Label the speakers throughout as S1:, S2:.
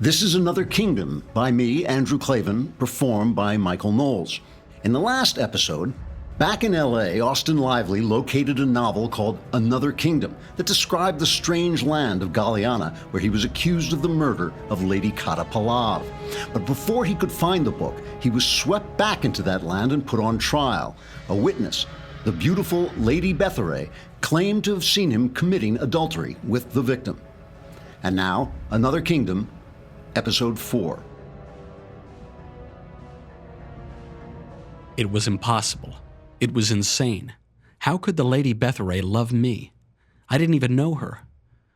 S1: This is Another Kingdom by me, Andrew Klavan, performed by Michael Knowles. In the last episode, back in LA, Austin Lively located a novel called Another Kingdom that described the strange land of Galiana, where he was accused of the murder of Lady Kata Palav. But before he could find the book, he was swept back into that land and put on trial. A witness, the beautiful Lady Betharay, claimed to have seen him committing adultery with the victim. And now, Another Kingdom, Episode 4.
S2: It was impossible. It was insane. How could the Lady Betharay love me? I didn't even know her.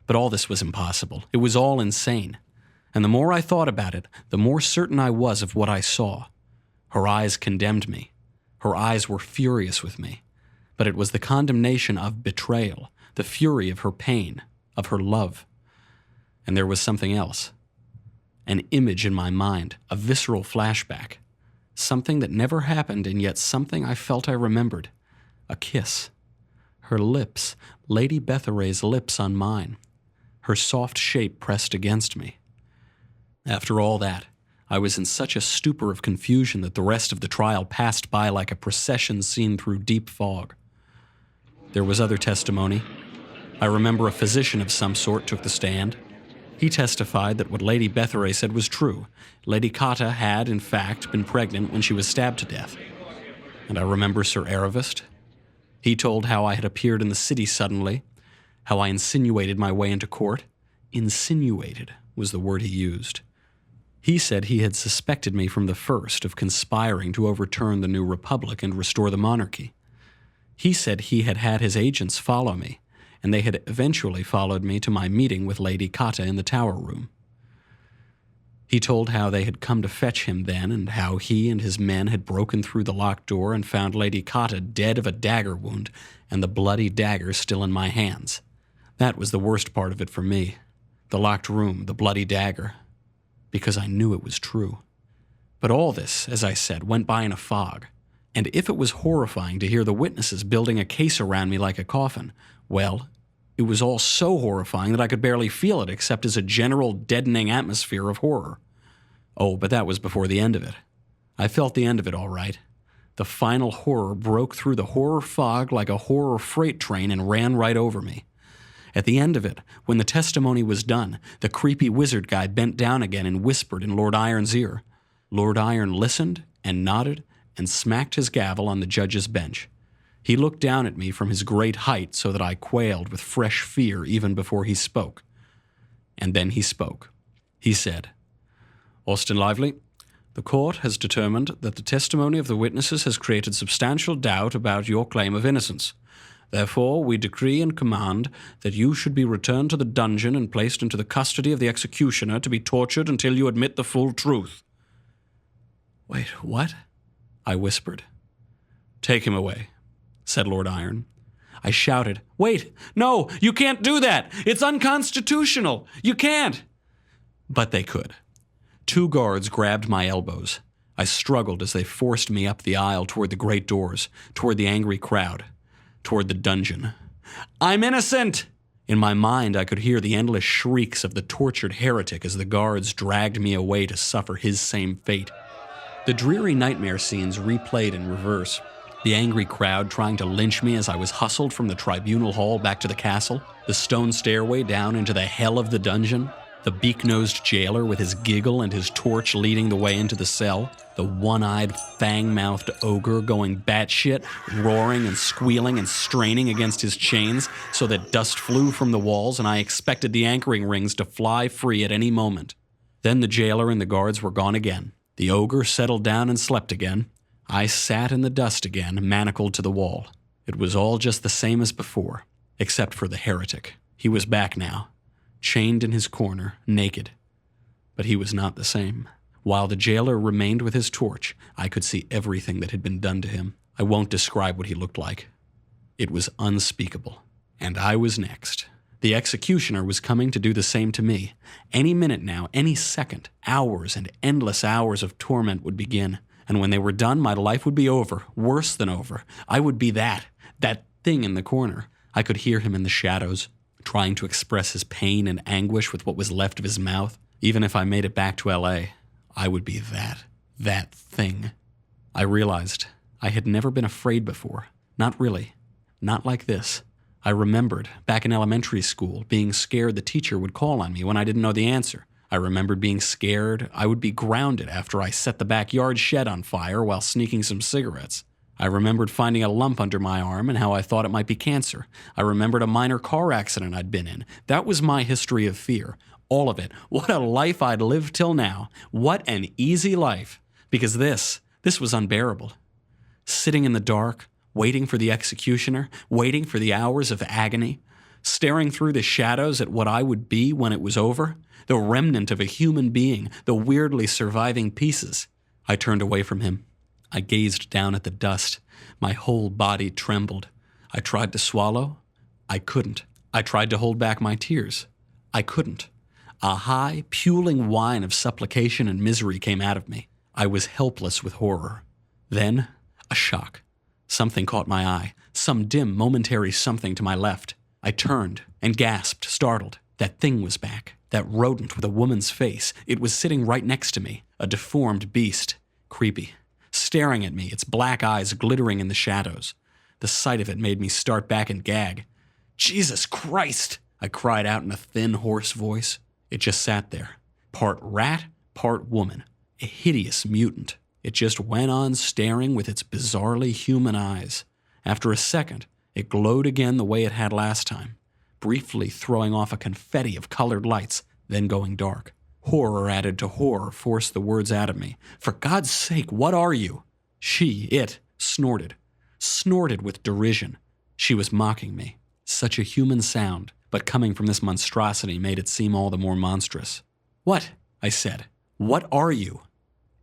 S2: But all this was impossible. It was all insane. And the more I thought about it, the more certain I was of what I saw. Her eyes condemned me. Her eyes were furious with me. But it was the condemnation of betrayal, the fury of her pain, of her love. And there was something else. An image in my mind, a visceral flashback. Something that never happened, and yet something I felt I remembered. A kiss. Her lips, Lady Betharay's lips on mine. Her soft shape pressed against me. After all that, I was in such a stupor of confusion that the rest of the trial passed by like a procession seen through deep fog. There was other testimony. I remember a physician of some sort took the stand. He testified that what Lady Betharay said was true. Lady Kata had, in fact, been pregnant when she was stabbed to death. And I remember Sir Aravist. He told how I had appeared in the city suddenly, how I insinuated my way into court. Insinuated was the word he used. He said he had suspected me from the first of conspiring to overturn the new republic and restore the monarchy. He said he had had his agents follow me, and they had eventually followed me to my meeting with Lady Kata in the tower room. He told how they had come to fetch him then, and how he and his men had broken through the locked door and found Lady Kata dead of a dagger wound, and the bloody dagger still in my hands. That was the worst part of it for me. The locked room, the bloody dagger. Because I knew it was true. But all this, as I said, went by in a fog. And if it was horrifying to hear the witnesses building a case around me like a coffin, well, it was all so horrifying that I could barely feel it except as a general deadening atmosphere of horror. Oh, but that was before the end of it. I felt the end of it all right. The final horror broke through the horror fog like a horror freight train and ran right over me. At the end of it, when the testimony was done, the creepy wizard guy bent down again and whispered in Lord Iron's ear. Lord Iron listened and nodded and smacked his gavel on the judge's bench. He looked down at me from his great height so that I quailed with fresh fear even before he spoke. And then he spoke. He said, "Austin Lively, the court has determined that the testimony of the witnesses has created substantial doubt about your claim of innocence. Therefore, we decree and command that you should be returned to the dungeon and placed into the custody of the executioner to be tortured until you admit the full truth." "Wait, what?" I whispered. "Take him away," said Lord Iron. I shouted, "Wait, no, you can't do that! It's unconstitutional! You can't!" But they could. 2 guards grabbed my elbows. I struggled as they forced me up the aisle toward the great doors, toward the angry crowd, toward the dungeon. "I'm innocent!" In my mind, I could hear the endless shrieks of the tortured heretic as the guards dragged me away to suffer his same fate. The dreary nightmare scenes replayed in reverse. The angry crowd trying to lynch me as I was hustled from the tribunal hall back to the castle, the stone stairway down into the hell of the dungeon, the beak-nosed jailer with his giggle and his torch leading the way into the cell, the one-eyed, fang-mouthed ogre going batshit, roaring and squealing and straining against his chains so that dust flew from the walls and I expected the anchoring rings to fly free at any moment. Then the jailer and the guards were gone again. The ogre settled down and slept again. I sat in the dust again, manacled to the wall. It was all just the same as before, except for the heretic. He was back now, chained in his corner, naked. But he was not the same. While the jailer remained with his torch, I could see everything that had been done to him. I won't describe what he looked like. It was unspeakable. And I was next. The executioner was coming to do the same to me. Any minute now, any second, hours and endless hours of torment would begin. And when they were done, my life would be over, worse than over. I would be that thing in the corner. I could hear him in the shadows, trying to express his pain and anguish with what was left of his mouth. Even if I made it back to LA, I would be that thing. I realized I had never been afraid before. Not really. Not like this. I remembered, back in elementary school, being scared the teacher would call on me when I didn't know the answer. I remembered being scared I would be grounded after I set the backyard shed on fire while sneaking some cigarettes. I remembered finding a lump under my arm and how I thought it might be cancer. I remembered a minor car accident I'd been in. That was my history of fear. All of it. What a life I'd lived till now. What an easy life. Because this was unbearable. Sitting in the dark, waiting for the executioner, waiting for the hours of agony, staring through the shadows at what I would be when it was over, the remnant of a human being, the weirdly surviving pieces. I turned away from him. I gazed down at the dust. My whole body trembled. I tried to swallow. I couldn't. I tried to hold back my tears. I couldn't. A high, puling whine of supplication and misery came out of me. I was helpless with horror. Then, a shock. Something caught my eye, some dim, momentary something to my left. I turned and gasped, startled. That thing was back. That rodent with a woman's face. It was sitting right next to me, a deformed beast. Creepy. Staring at me, its black eyes glittering in the shadows. The sight of it made me start back and gag. Jesus Christ! I cried out in a thin, hoarse voice. It just sat there. Part rat, part woman. A hideous mutant. It just went on staring with its bizarrely human eyes. After a second, it glowed again the way it had last time, briefly throwing off a confetti of colored lights, then going dark. Horror added to horror forced the words out of me. For God's sake, what are you? It, snorted with derision. She was mocking me. Such a human sound, but coming from this monstrosity made it seem all the more monstrous. What? I said. What are you?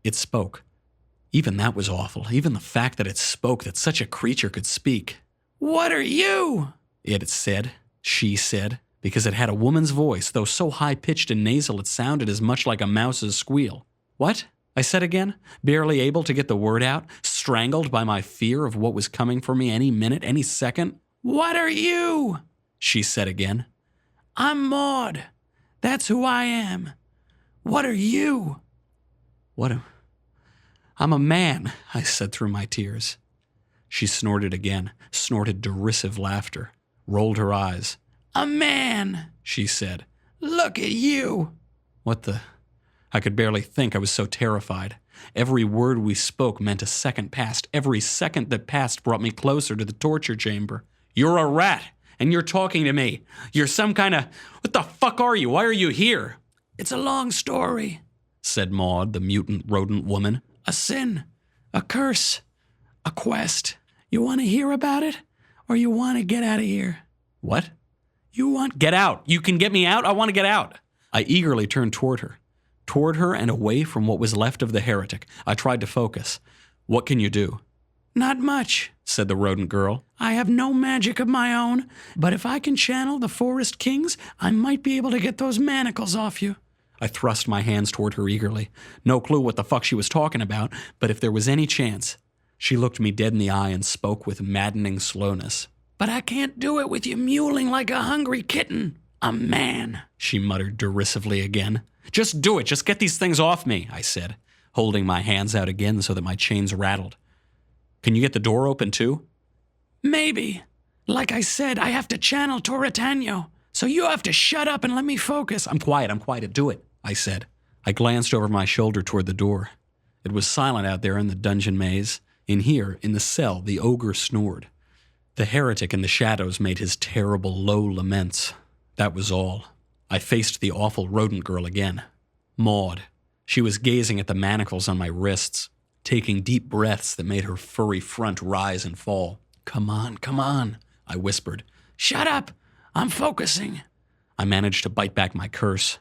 S2: It spoke. Even that was awful, even the fact that it spoke, that such a creature could speak. What are you? It said, she said, because it had a woman's voice, though so high-pitched and nasal it sounded as much like a mouse's squeal. What? I said again, barely able to get the word out, strangled by my fear of what was coming for me any minute, any second. What are you? She said again. I'm Maud. That's who I am. What are you? I'm a man, I said through my tears. She snorted again, snorted derisive laughter, rolled her eyes. A man, she said. Look at you. What the? I could barely think. I was so terrified. Every word we spoke meant a second passed. Every second that passed brought me closer to the torture chamber. You're a rat, and you're talking to me. You're some kind of... What the fuck are you? Why are you here? It's a long story, said Maud, the mutant rodent woman. A sin, a curse, a quest. You want to hear about it, or you want to get out of here? What? You want... Get out. You can get me out? I want to get out. I eagerly turned toward her and away from what was left of the heretic. I tried to focus. What can you do? Not much, said the rodent girl. I have no magic of my own, but if I can channel the forest kings, I might be able to get those manacles off you. I thrust my hands toward her eagerly. No clue what the fuck she was talking about, but if there was any chance... She looked me dead in the eye and spoke with maddening slowness. But I can't do it with you mewling like a hungry kitten. A man, she muttered derisively again. Just do it. Just get these things off me, I said, holding my hands out again so that my chains rattled. Can you get the door open too? Maybe. Like I said, I have to channel Toritano. So you have to shut up and let me focus. I'm quiet. Do it, I said. I glanced over my shoulder toward the door. It was silent out there in the dungeon maze. In here, in the cell, the ogre snored. The heretic in the shadows made his terrible low laments. That was all. I faced the awful rodent girl again. Maud. She was gazing at the manacles on my wrists, taking deep breaths that made her furry front rise and fall. Come on, I whispered. Shut up! I'm focusing. I managed to bite back my curse.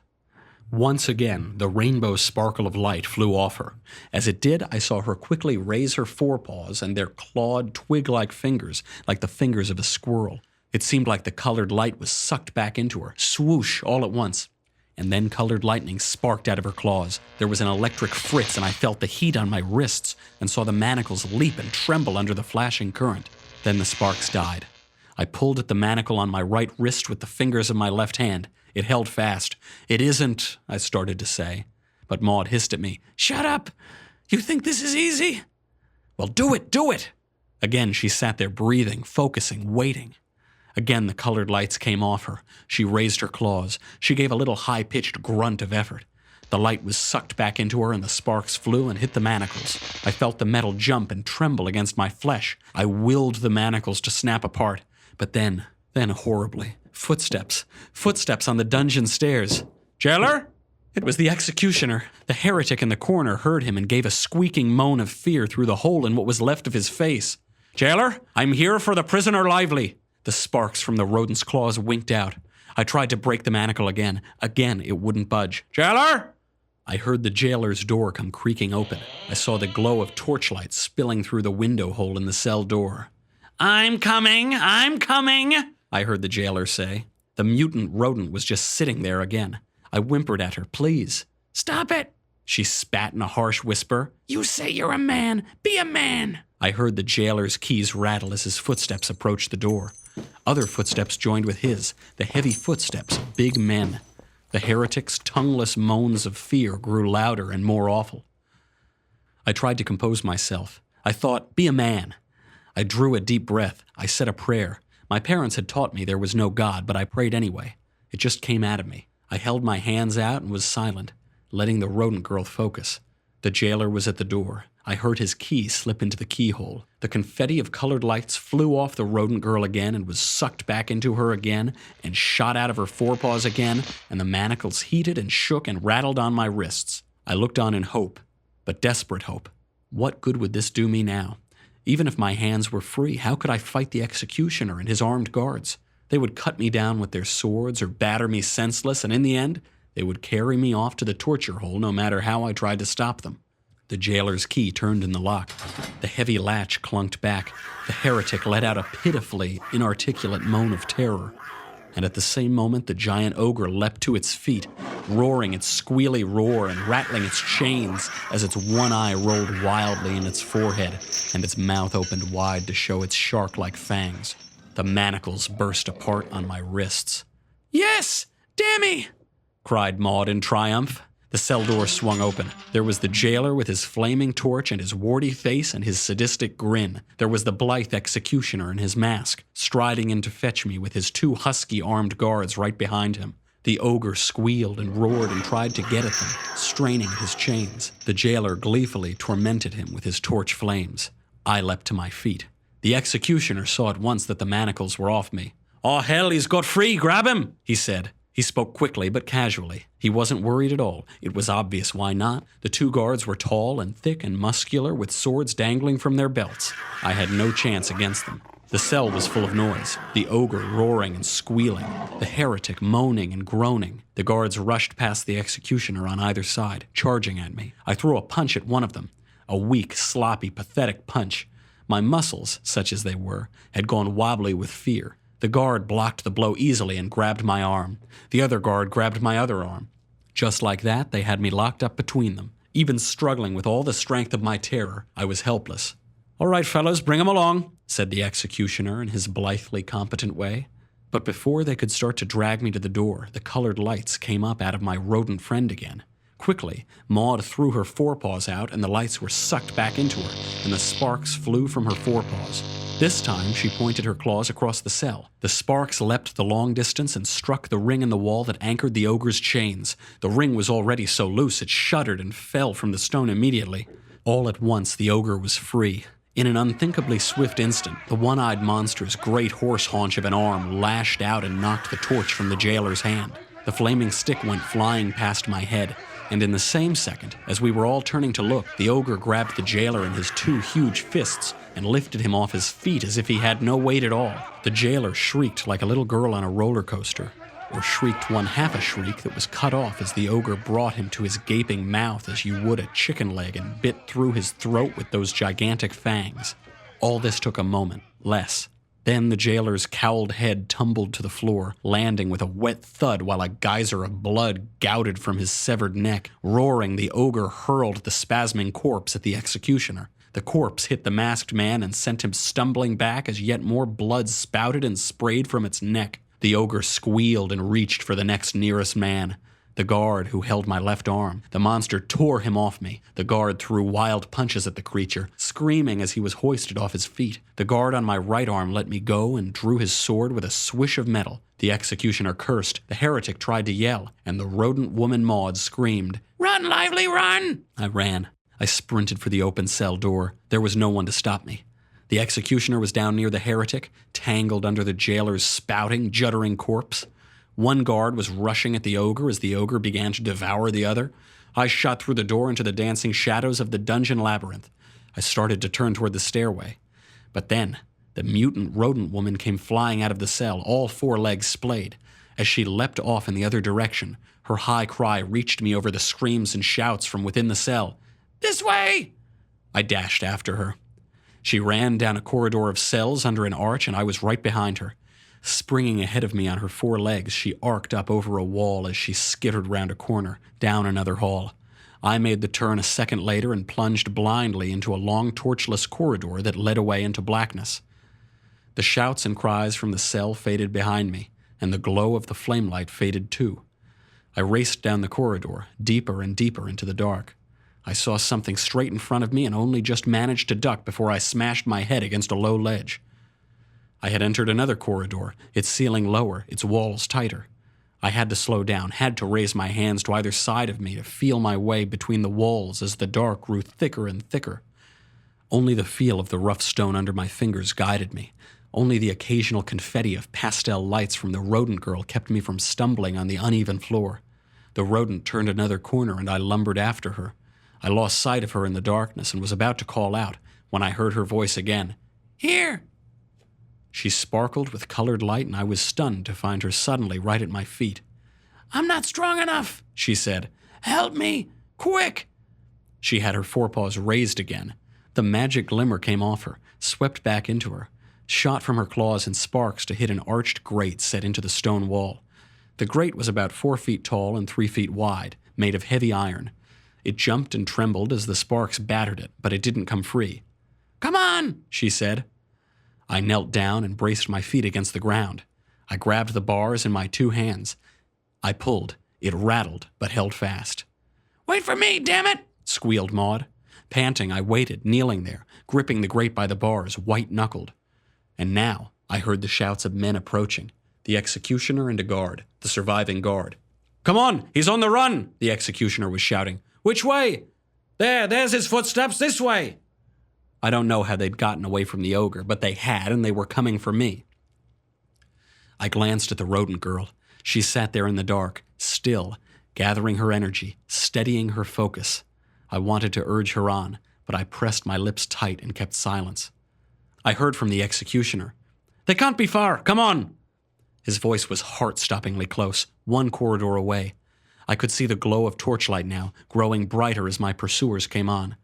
S2: Once again, the rainbow sparkle of light flew off her. As it did, I saw her quickly raise her forepaws and their clawed, twig-like fingers, like the fingers of a squirrel. It seemed like the colored light was sucked back into her, swoosh, all at once. And then colored lightning sparked out of her claws. There was an electric fritz, and I felt the heat on my wrists and saw the manacles leap and tremble under the flashing current. Then the sparks died. I pulled at the manacle on my right wrist with the fingers of my left hand. It held fast. "It isn't," I started to say. But Maud hissed at me. "Shut up! You think this is easy?" "Well, do it, do it!" Again, she sat there breathing, focusing, waiting. Again, the colored lights came off her. She raised her claws. She gave a little high-pitched grunt of effort. The light was sucked back into her and the sparks flew and hit the manacles. I felt the metal jump and tremble against my flesh. I willed the manacles to snap apart. But then horribly, footsteps on the dungeon stairs. "Jailer?" It was the executioner. The heretic in the corner heard him and gave a squeaking moan of fear through the hole in what was left of his face. "Jailer, I'm here for the prisoner Lively." The sparks from the rodent's claws winked out. I tried to break the manacle again. Again, it wouldn't budge. "Jailer!" I heard the jailer's door come creaking open. I saw the glow of torchlight spilling through the window hole in the cell door. I'm coming! I heard the jailer say. The mutant rodent was just sitting there again. I whimpered at her, "Please." "Stop it!" She spat in a harsh whisper. "You say you're a man. Be a man!" I heard the jailer's keys rattle as his footsteps approached the door. Other footsteps joined with his, the heavy footsteps of big men. The heretic's tongueless moans of fear grew louder and more awful. I tried to compose myself. I thought, "Be a man." I drew a deep breath. I said a prayer. My parents had taught me there was no God, but I prayed anyway. It just came out of me. I held my hands out and was silent, letting the rodent girl focus. The jailer was at the door. I heard his key slip into the keyhole. The confetti of colored lights flew off the rodent girl again and was sucked back into her again and shot out of her forepaws again, and the manacles heated and shook and rattled on my wrists. I looked on in hope, but desperate hope. What good would this do me now? Even if my hands were free, how could I fight the executioner and his armed guards? They would cut me down with their swords or batter me senseless, and in the end, they would carry me off to the torture hole no matter how I tried to stop them. The jailer's key turned in the lock. The heavy latch clunked back. The heretic let out a pitifully inarticulate moan of terror. And at the same moment, the giant ogre leapt to its feet, roaring its squealy roar and rattling its chains as its one eye rolled wildly in its forehead and its mouth opened wide to show its shark-like fangs. The manacles burst apart on my wrists. "Yes! Dammy!" cried Maud in triumph. The cell door swung open. There was the jailer with his flaming torch and his warty face and his sadistic grin. There was the blithe executioner in his mask, striding in to fetch me with his two husky armed guards right behind him. The ogre squealed and roared and tried to get at them, straining at his chains. The jailer gleefully tormented him with his torch flames. I leapt to my feet. The executioner saw at once that the manacles were off me. "Oh, hell, he's got free, grab him," he said. He spoke quickly but casually. He wasn't worried at all. It was obvious why not. The two guards were tall and thick and muscular with swords dangling from their belts. I had no chance against them. The cell was full of noise, the ogre roaring and squealing, the heretic moaning and groaning. The guards rushed past the executioner on either side, charging at me. I threw a punch at one of them, a weak, sloppy, pathetic punch. My muscles, such as they were, had gone wobbly with fear. The guard blocked the blow easily and grabbed my arm. The other guard grabbed my other arm. Just like that, they had me locked up between them. Even struggling with all the strength of my terror, I was helpless. "All right, fellows, bring him along," said the executioner in his blithely competent way. But before they could start to drag me to the door, the colored lights came up out of my rodent friend again. Quickly, Maud threw her forepaws out and the lights were sucked back into her, and the sparks flew from her forepaws. This time, she pointed her claws across the cell. The sparks leapt the long distance and struck the ring in the wall that anchored the ogre's chains. The ring was already so loose it shuddered and fell from the stone immediately. All at once, the ogre was free. In an unthinkably swift instant, the one-eyed monster's great horse haunch of an arm lashed out and knocked the torch from the jailer's hand. The flaming stick went flying past my head, and in the same second, as we were all turning to look, the ogre grabbed the jailer in his two huge fists and lifted him off his feet as if he had no weight at all. The jailer shrieked like a little girl on a roller coaster, or shrieked one half a shriek that was cut off as the ogre brought him to his gaping mouth as you would a chicken leg and bit through his throat with those gigantic fangs. All this took a moment, less. Then the jailer's cowled head tumbled to the floor, landing with a wet thud while a geyser of blood gouted from his severed neck. Roaring, the ogre hurled the spasming corpse at the executioner. The corpse hit the masked man and sent him stumbling back as yet more blood spouted and sprayed from its neck. The ogre squealed and reached for the next nearest man. The guard who held my left arm. The monster tore him off me. The guard threw wild punches at the creature, screaming as he was hoisted off his feet. The guard on my right arm let me go and drew his sword with a swish of metal. The executioner cursed. The heretic tried to yell, and the rodent woman Maud screamed, "Run, Lively, run!" I ran. I sprinted for the open cell door. There was no one to stop me. The executioner was down near the heretic, tangled under the jailer's spouting, juddering corpse. One guard was rushing at the ogre as the ogre began to devour the other. I shot through the door into the dancing shadows of the dungeon labyrinth. I started to turn toward the stairway. But then, the mutant rodent woman came flying out of the cell, all four legs splayed. As she leapt off in the other direction, her high cry reached me over the screams and shouts from within the cell. "This way!" I dashed after her. She ran down a corridor of cells under an arch, and I was right behind her. Springing ahead of me on her four legs, she arced up over a wall as she skittered round a corner, down another hall. I made the turn a second later and plunged blindly into a long torchless corridor that led away into blackness. The shouts and cries from the cell faded behind me, and the glow of the flamelight faded too. I raced down the corridor, deeper and deeper into the dark. I saw something straight in front of me and only just managed to duck before I smashed my head against a low ledge. I had entered another corridor, its ceiling lower, its walls tighter. I had to slow down, had to raise my hands to either side of me to feel my way between the walls as the dark grew thicker and thicker. Only the feel of the rough stone under my fingers guided me. Only the occasional confetti of pastel lights from the rodent girl kept me from stumbling on the uneven floor. The rodent turned another corner and I lumbered after her. I lost sight of her in the darkness and was about to call out when I heard her voice again. "Here!" She sparkled with colored light, and I was stunned to find her suddenly right at my feet. "I'm not strong enough," she said. "Help me! Quick!" She had her forepaws raised again. The magic glimmer came off her, swept back into her, shot from her claws in sparks to hit an arched grate set into the stone wall. The grate was about 4 feet tall and 3 feet wide, made of heavy iron. It jumped and trembled as the sparks battered it, but it didn't come free. "Come on," she said. I knelt down and braced my feet against the ground. I grabbed the bars in my 2 hands. I pulled. It rattled, but held fast. "Wait for me, damn it!" squealed Maud. Panting, I waited, kneeling there, gripping the grate by the bars, white-knuckled. And now I heard the shouts of men approaching, the executioner and a guard, the surviving guard. "Come on, he's on the run!" the executioner was shouting. "Which way?" There's his footsteps, this way!" I don't know how they'd gotten away from the ogre, but they had, and they were coming for me. I glanced at the rodent girl. She sat there in the dark, still, gathering her energy, steadying her focus. I wanted to urge her on, but I pressed my lips tight and kept silence. I heard from the executioner. "They can't be far, come on!" His voice was heart-stoppingly close, 1 corridor away. I could see the glow of torchlight now, growing brighter as my pursuers came on.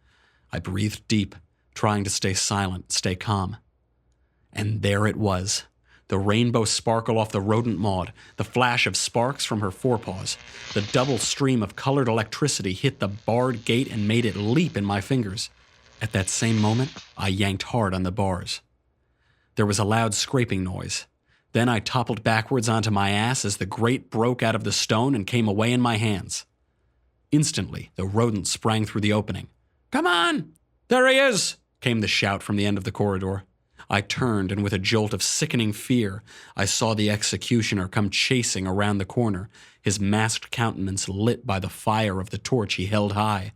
S2: I breathed deep, trying to stay silent, stay calm. And there it was. The rainbow sparkle off the rodent Maud, the flash of sparks from her forepaws. The double stream of colored electricity hit the barred gate and made it leap in my fingers. At that same moment, I yanked hard on the bars. There was a loud scraping noise. Then I toppled backwards onto my ass as the grate broke out of the stone and came away in my hands. Instantly, the rodent sprang through the opening. "Come on!" "There he is!" came the shout from the end of the corridor. I turned, and with a jolt of sickening fear, I saw the executioner come chasing around the corner, his masked countenance lit by the fire of the torch he held high.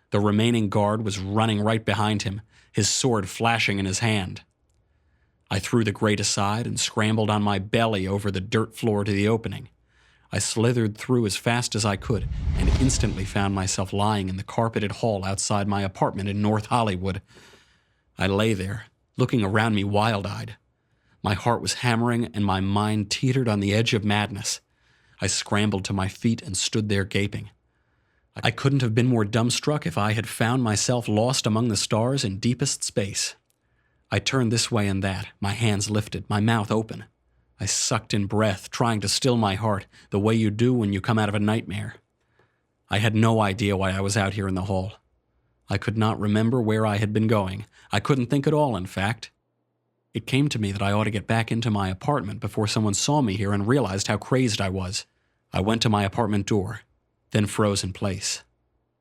S2: The remaining guard was running right behind him, his sword flashing in his hand. I threw the grate aside and scrambled on my belly over the dirt floor to the opening. I slithered through as fast as I could and instantly found myself lying in the carpeted hall outside my apartment in North Hollywood. I lay there, looking around me wild-eyed. My heart was hammering and my mind teetered on the edge of madness. I scrambled to my feet and stood there gaping. I couldn't have been more dumbstruck if I had found myself lost among the stars in deepest space. I turned this way and that, my hands lifted, my mouth open. I sucked in breath, trying to still my heart, the way you do when you come out of a nightmare. I had no idea why I was out here in the hall. I could not remember where I had been going. I couldn't think at all, in fact. It came to me that I ought to get back into my apartment before someone saw me here and realized how crazed I was. I went to my apartment door, then froze in place.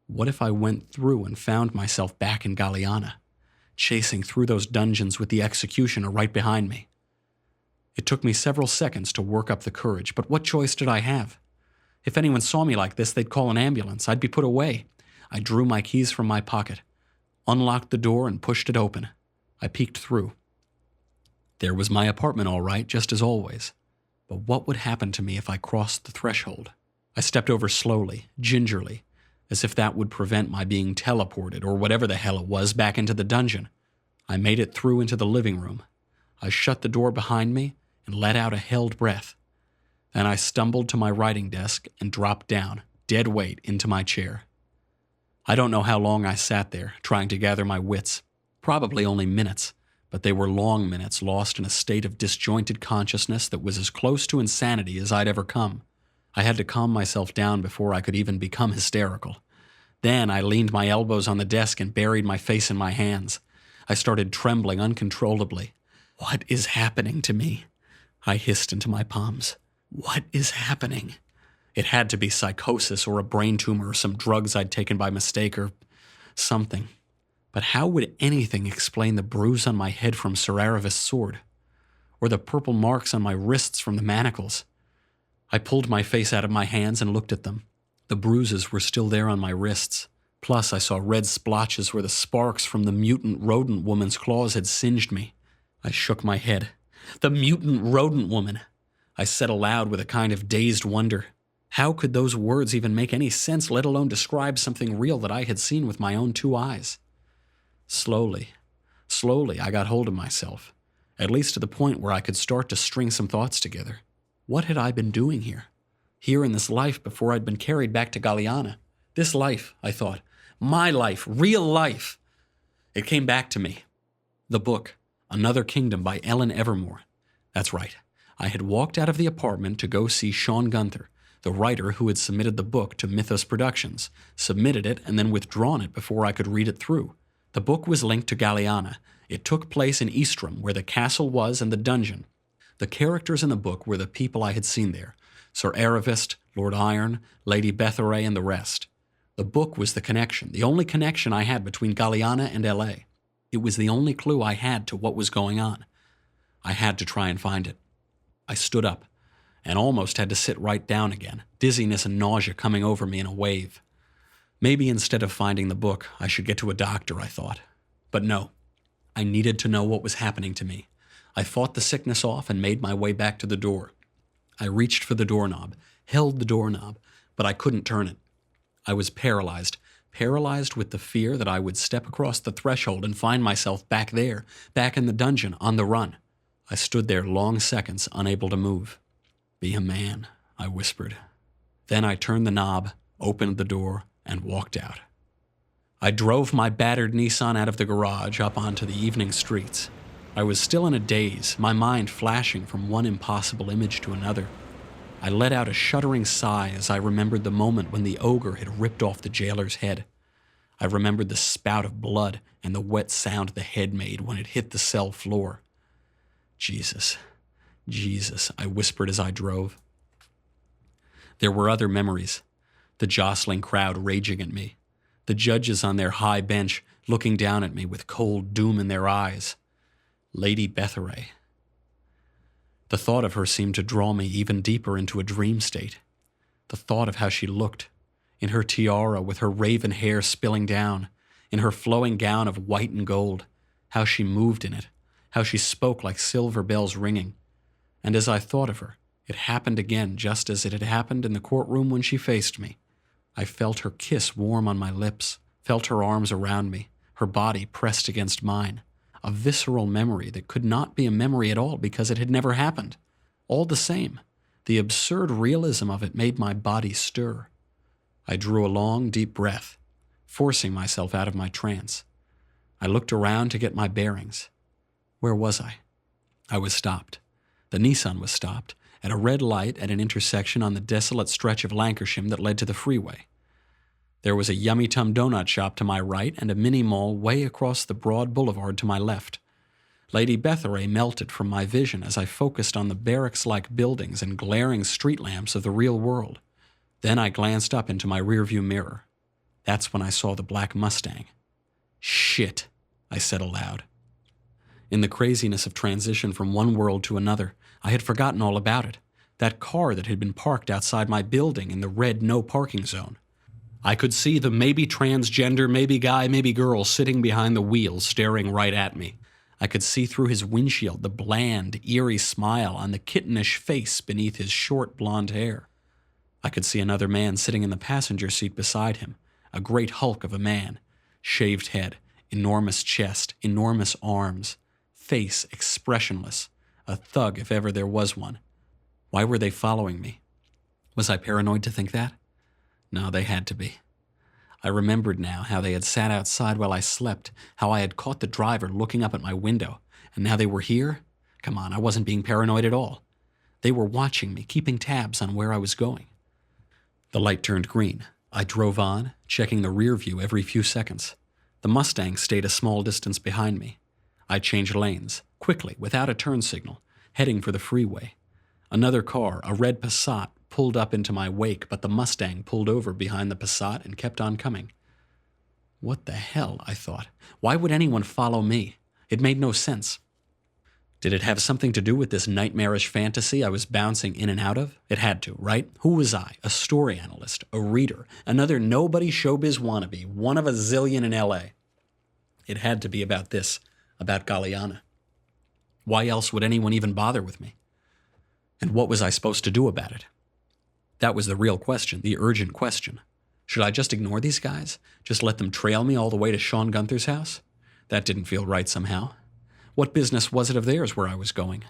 S2: What if I went through and found myself back in Galiana, chasing through those dungeons with the executioner right behind me? It took me several seconds to work up the courage, but what choice did I have? If anyone saw me like this, they'd call an ambulance. I'd be put away. I drew my keys from my pocket, unlocked the door, and pushed it open. I peeked through. There was my apartment all right, just as always. But what would happen to me if I crossed the threshold? I stepped over slowly, gingerly, as if that would prevent my being teleported, or whatever the hell it was, back into the dungeon. I made it through into the living room. I shut the door behind me and let out a held breath. Then I stumbled to my writing desk and dropped down, dead weight, into my chair. I don't know how long I sat there, trying to gather my wits. Probably only minutes, but they were long minutes lost in a state of disjointed consciousness that was as close to insanity as I'd ever come. I had to calm myself down before I could even become hysterical. Then I leaned my elbows on the desk and buried my face in my hands. I started trembling uncontrollably. What is happening to me? I hissed into my palms. What is happening? It had to be psychosis or a brain tumor or some drugs I'd taken by mistake or something. But how would anything explain the bruise on my head from Sir Aravis' sword? Or the purple marks on my wrists from the manacles? I pulled my face out of my hands and looked at them. The bruises were still there on my wrists. Plus, I saw red splotches where the sparks from the mutant rodent woman's claws had singed me. I shook my head. The mutant rodent woman! I said aloud with a kind of dazed wonder. How could those words even make any sense, let alone describe something real that I had seen with my own 2 eyes? Slowly, I got hold of myself, at least to the point where I could start to string some thoughts together. What had I been doing here? Here in this life before I'd been carried back to Galiana. This life, I thought. My life, real life. It came back to me. The book, Another Kingdom by Ellen Evermore. That's right. I had walked out of the apartment to go see Sean Gunther, the writer who had submitted the book to Mythos Productions, submitted it and then withdrawn it before I could read it through. The book was linked to Galiana. It took place in Eastrum, where the castle was and the dungeon. The characters in the book were the people I had seen there, Sir Aravis, Lord Iron, Lady Betharay, and the rest. The book was the connection, the only connection I had between Galiana and L.A. It was the only clue I had to what was going on. I had to try and find it. I stood up and almost had to sit right down again, dizziness and nausea coming over me in a wave. Maybe instead of finding the book, I should get to a doctor, I thought. But no, I needed to know what was happening to me. I fought the sickness off and made my way back to the door. I reached for the doorknob, held the doorknob, but I couldn't turn it. I was paralyzed with the fear that I would step across the threshold and find myself back there, back in the dungeon, on the run. I stood there long seconds, unable to move. "Be a man," I whispered. Then I turned the knob, opened the door, and walked out. I drove my battered Nissan out of the garage up onto the evening streets. I was still in a daze, my mind flashing from one impossible image to another. I let out a shuddering sigh as I remembered the moment when the ogre had ripped off the jailer's head. I remembered the spout of blood and the wet sound the head made when it hit the cell floor. Jesus, I whispered as I drove. There were other memories. The jostling crowd raging at me. The judges on their high bench looking down at me with cold doom in their eyes. Lady Betharay. The thought of her seemed to draw me even deeper into a dream state. The thought of how she looked, in her tiara with her raven hair spilling down, in her flowing gown of white and gold, how she moved in it, how she spoke like silver bells ringing. And as I thought of her, it happened again just as it had happened in the courtroom when she faced me. I felt her kiss warm on my lips, felt her arms around me, her body pressed against mine. A visceral memory that could not be a memory at all because it had never happened. All the same, the absurd realism of it made my body stir. I drew a long, deep breath, forcing myself out of my trance. I looked around to get my bearings. Where was I? I was stopped. The Nissan was stopped at a red light at an intersection on the desolate stretch of Lancashire that led to the freeway. There was a Yummy Tum donut shop to my right and a mini mall way across the broad boulevard to my left. Lady Betharay melted from my vision as I focused on the barracks-like buildings and glaring street lamps of the real world. Then I glanced up into my rearview mirror. That's when I saw the black Mustang. "Shit," I said aloud. In the craziness of transition from one world to another, I had forgotten all about it. That car that had been parked outside my building in the red no parking zone. I could see the maybe transgender, maybe guy, maybe girl sitting behind the wheel staring right at me. I could see through his windshield the bland, eerie smile on the kittenish face beneath his short blonde hair. I could see another man sitting in the passenger seat beside him, a great hulk of a man, shaved head, enormous chest, enormous arms, face expressionless, a thug if ever there was one. Why were they following me? Was I paranoid to think that? No, they had to be. I remembered now how they had sat outside while I slept, how I had caught the driver looking up at my window, and now they were here? Come on, I wasn't being paranoid at all. They were watching me, keeping tabs on where I was going. The light turned green. I drove on, checking the rear view every few seconds. The Mustang stayed a small distance behind me. I changed lanes, quickly, without a turn signal, heading for the freeway. Another car, a red Passat, pulled up into my wake, but the Mustang pulled over behind the Passat and kept on coming. What the hell, I thought. Why would anyone follow me? It made no sense. Did it have something to do with this nightmarish fantasy I was bouncing in and out of? It had to, right? Who was I? A story analyst, a reader, another nobody showbiz wannabe, one of a zillion in L.A. It had to be about this, about Galliana. Why else would anyone even bother with me? And what was I supposed to do about it? That was the real question, the urgent question. Should I just ignore these guys? Just let them trail me all the way to Sean Gunther's house? That didn't feel right somehow. What business was it of theirs where I was going?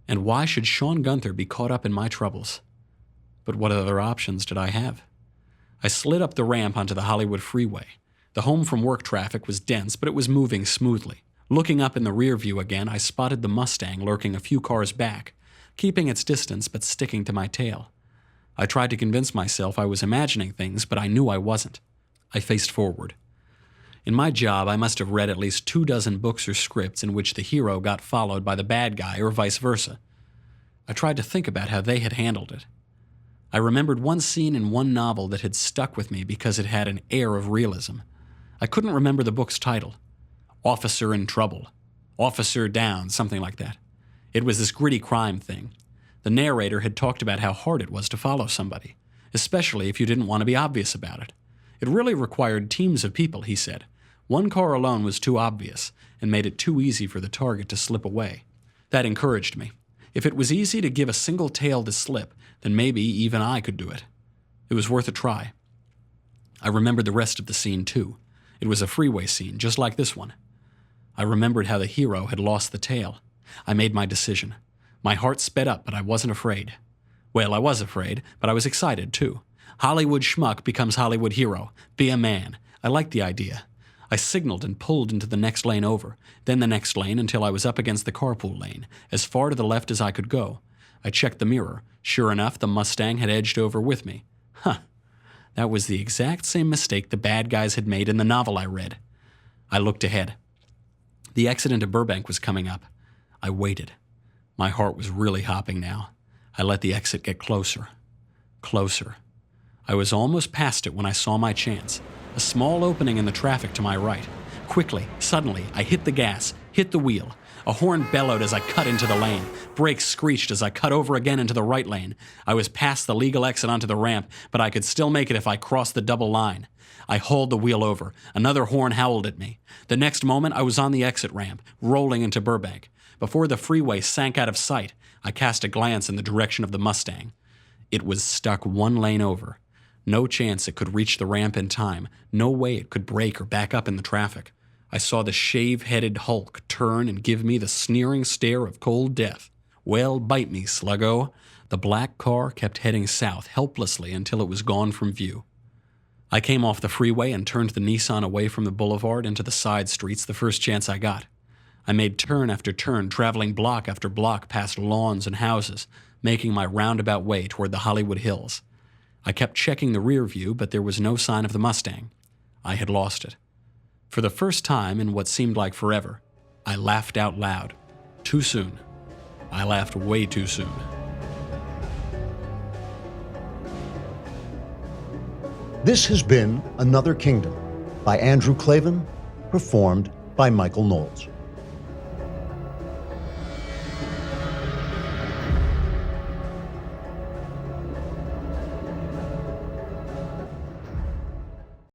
S2: And why should Sean Gunther be caught up in my troubles? But what other options did I have? I slid up the ramp onto the Hollywood freeway. The home from work traffic was dense, but it was moving smoothly. Looking up in the rear view again, I spotted the Mustang lurking a few cars back, keeping its distance but sticking to my tail. I tried to convince myself I was imagining things, but I knew I wasn't. I faced forward. In my job, I must have read at least 24 books or scripts in which the hero got followed by the bad guy or vice versa. I tried to think about how they had handled it. I remembered one scene in one novel that had stuck with me because it had an air of realism. I couldn't remember the book's title. Officer in Trouble. Officer Down, something like that. It was this gritty crime thing. The narrator had talked about how hard it was to follow somebody, especially if you didn't want to be obvious about it. It really required teams of people, he said. One car alone was too obvious and made it too easy for the target to slip away. That encouraged me. If it was easy to give a single tail to slip, then maybe even I could do it. It was worth a try. I remembered the rest of the scene, too. It was a freeway scene, just like this one. I remembered how the hero had lost the tail. I made my decision. My heart sped up, but I wasn't afraid. Well, I was afraid, but I was excited, too. Hollywood schmuck becomes Hollywood hero. Be a man. I liked the idea. I signaled and pulled into the next lane over, then the next lane until I was up against the carpool lane, as far to the left as I could go. I checked the mirror. Sure enough, the Mustang had edged over with me. Huh. That was the exact same mistake the bad guys had made in the novel I read. I looked ahead. The exit into Burbank was coming up. I waited. My heart was really hopping now. I let the exit get closer. Closer. I was almost past it when I saw my chance. A small opening in the traffic to my right. Quickly, suddenly, I hit the gas, hit the wheel. A horn bellowed as I cut into the lane. Brakes screeched as I cut over again into the right lane. I was past the legal exit onto the ramp, but I could still make it if I crossed the double line. I hauled the wheel over. Another horn howled at me. The next moment, I was on the exit ramp, rolling into Burbank. Before the freeway sank out of sight, I cast a glance in the direction of the Mustang. It was stuck one lane over. No chance it could reach the ramp in time. No way it could brake or back up in the traffic. I saw the shave-headed hulk turn and give me the sneering stare of cold death. Well, bite me, sluggo. The black car kept heading south helplessly until it was gone from view. I came off the freeway and turned the Nissan away from the boulevard into the side streets the first chance I got. I made turn after turn, traveling block after block past lawns and houses, making my roundabout way toward the Hollywood Hills. I kept checking the rear view, but there was no sign of the Mustang. I had lost it. For the first time in what seemed like forever, I laughed out loud. Too soon. I laughed way too soon.
S1: This has been Another Kingdom by Andrew Klavan, performed by Michael Knowles.